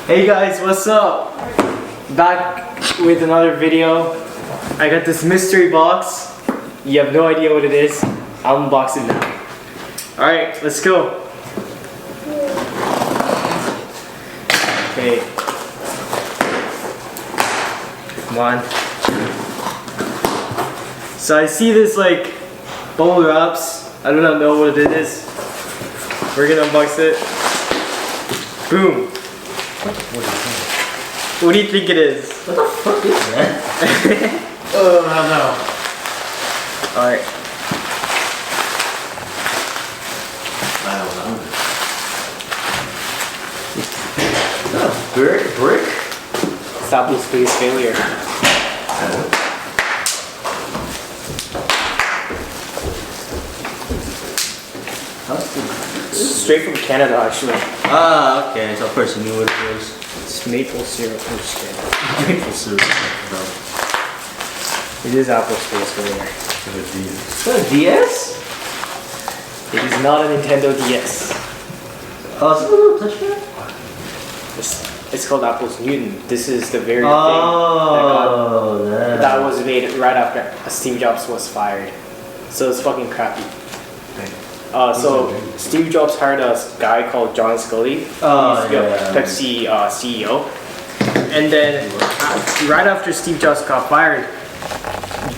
Hey guys, what's up? Back with another video. I got this mystery box. You have no idea what it is. I'll unbox it now. Alright, let's go. Okay. Come on. So I see this like bubble wraps. I do not know what it is. We're gonna unbox it. Boom. What do you think it is? What the fuck is that? Oh, I don't know. Alright. I don't know. Is that a brick? Stop this biggest failure. This is straight from Canada, actually. Ah, okay. So first you knew what it was. It's maple syrup. Maple syrup. No. It is Apple Space Failure. Is that a DS? It is not a Nintendo DS. Oh, is it a little touchpad? It's called Apple's Newton. This is the very Oh, thing that was made right after Steve Jobs was fired. So it's fucking crappy. So Steve Jobs hired a guy called John Scully. He's Pepsi CEO. And then right after Steve Jobs got fired,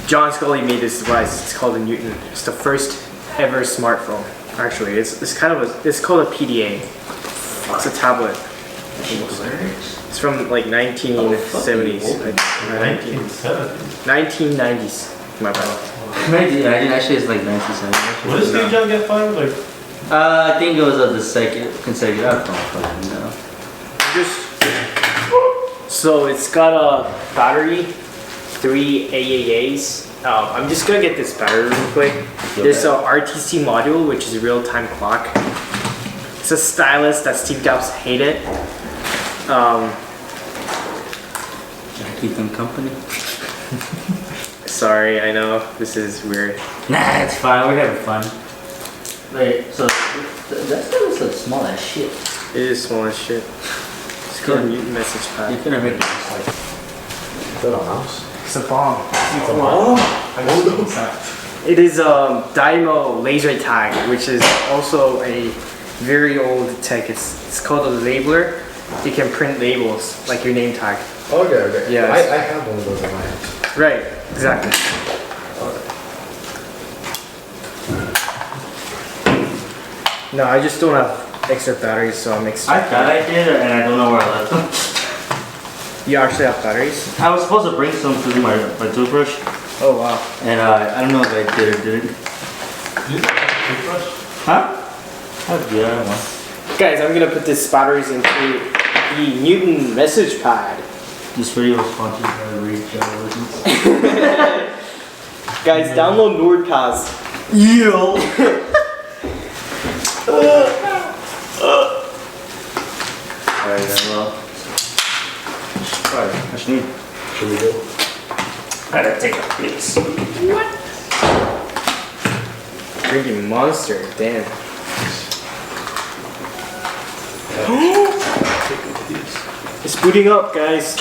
John Scully made this device. It's called a Newton. It's the first ever smartphone. Actually, it's called a PDA. It's a tablet. It's from like 1970s. 1990s. My bad. 1990 actually is like 1970. What did Steve Jobs get fired? Like, I think it was the second consecutive. I don't fucking know. So it's got a battery, 3 AAAs. I'm just gonna get this battery real quick. There's a RTC module, which is a real-time clock. It's a stylus that Steve Jobs hated. Keep them company. Sorry, I know this is weird. Nah, it's fine. We're having fun. Wait, so that's so small as shit. It is small as shit. It's called a Newton MessagePad. You couldn't make it just like. is that a mouse? It's a bomb. It's a mouse? I know those. It is Dymo laser tag, which is also a very old tech. It's called a labeler. You can print labels like your name tag. Okay. Yes. I have one of those in my house. Right, exactly. No, I just don't have extra batteries, so I'm extra. I thought I did, and I don't know where I left them. You actually have batteries? I was supposed to bring some to my toothbrush, Oh wow. and I don't know if I did or didn't. Toothbrush? Huh? Oh, yeah, well. Guys, I'm gonna put these batteries into the Newton MessagePad. This video was sponsored by Reed Journalisms. Guys, download NordPass. Yo! Alright, then, well. Alright, I should need. Should we go? I gotta take a piss. Drinking Monster, damn. It's booting up, guys.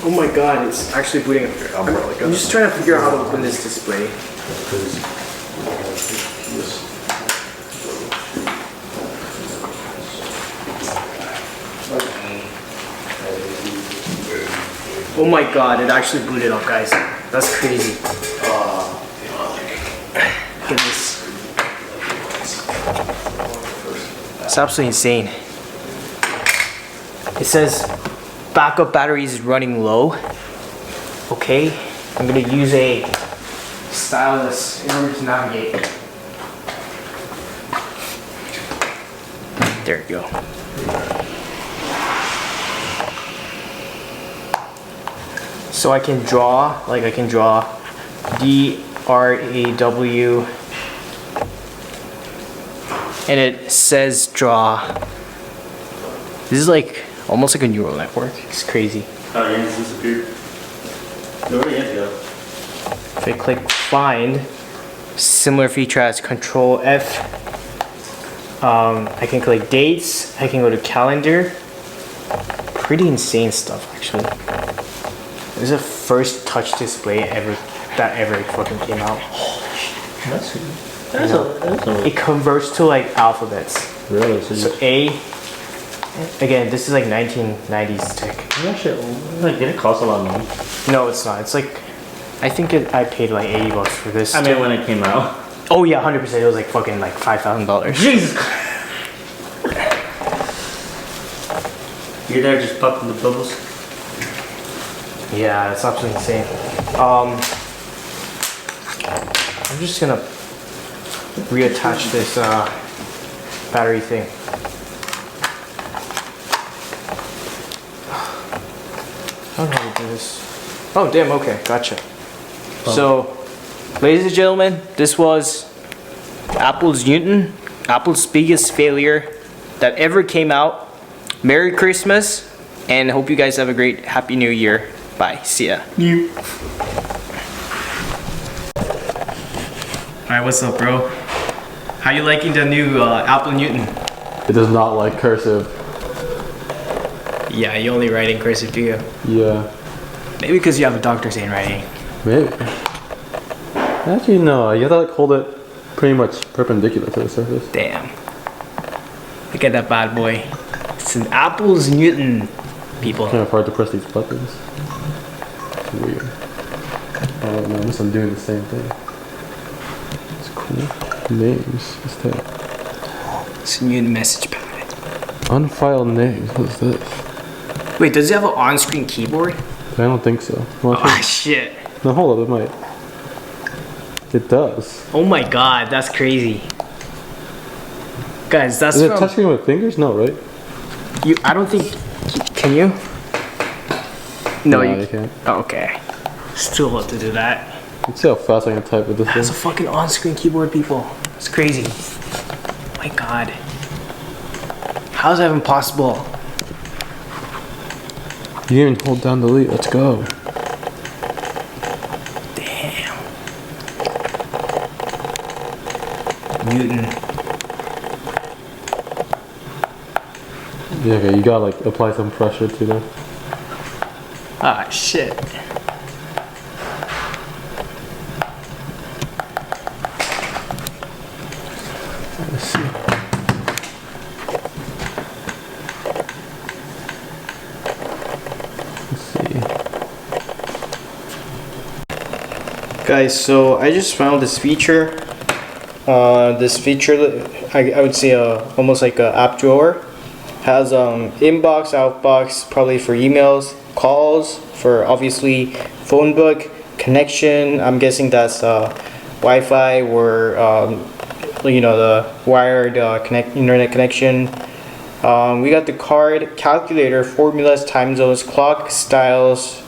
Oh my god, it's actually booting up. I'm just trying to figure out how to open this display. Oh my god, it actually booted up, guys. That's crazy. Look at this. It's absolutely insane. It says backup battery is running low. Okay, I'm gonna use a stylus in order to navigate. There you go. So I can draw, DRAW, and it says draw. This is like almost like a neural network. It's crazy. Oh, yeah, it's disappeared. Where did it go? If I click find, similar feature as Control F. I can click dates. I can go to calendar. pretty insane stuff actually. This is the first touch display that ever fucking came out. That's a It converts to like alphabets. really So A. Again, this is like 1990s tech. that shit. Like, did it cost a lot of money? No, it's not. It's like, I think I paid like $80 for this. I mean, when it came out. Oh yeah, 100%. It was like fucking like $5,000. Jesus. You're there just popping the bubbles. Yeah, it's absolutely insane. I'm just gonna reattach this battery thing. I don't know how to do this. Oh damn, okay, gotcha. So, ladies and gentlemen, this was Apple's Newton, Apple's biggest failure that ever came out. Merry Christmas, and hope you guys have a great Happy New Year. Bye, see ya. Alright, what's up, bro? How you liking the new Apple Newton? It does not like cursive. Yeah, you only write in cursive, do you? Yeah. Maybe because you have a doctor's handwriting. Maybe. Actually, no. You have to like hold it pretty much perpendicular to the surface. Damn. Look at that bad boy. It's an Apple's Newton, people. It's kind of hard to press these buttons. It's weird. Oh no, unless I'm doing the same thing. It's cool. Names. What's that? It's a Newton MessagePad. Unfiled names. What's this? Wait, does it have an on-screen keyboard? I don't think so. Well, Oh shit. no, hold up. It might. It does. Oh my god, that's crazy. Guys, that's Is it from... touchscreen with fingers? No, right? I don't think... Can you? No, Nah, you you can't. Oh, okay. Still have to do that. Let's see how fast I can type with this That's a thing. fucking on-screen keyboard, people. It's crazy. My god. How is that even possible? You didn't even hold down delete. Let's go. Damn. Newton. Yeah, okay. You gotta like apply some pressure to them. Ah, shit. Let's see. Let's see. Guys, so I just found this feature. This feature, I would say almost like a app drawer. Has inbox, outbox, probably for emails, calls, for obviously phone book, connection. I'm guessing that's Wi-Fi or you know, the wired internet connection. We got the card, calculator, formulas, time zones, clock, styles,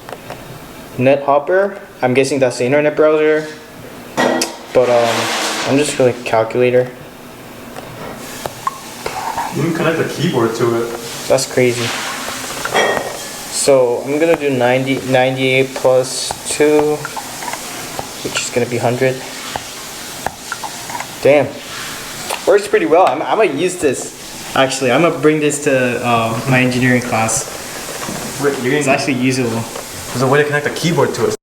net hopper. I'm guessing that's the internet browser. But I'm just for like calculator. You can connect the keyboard to it. That's crazy. So I'm gonna do 98 plus 2, which is gonna be 100. Damn, works pretty well. I'm gonna use this. Actually, I'm gonna bring this to my engineering class. Wait, It's actually usable. There's a way to connect the keyboard to it.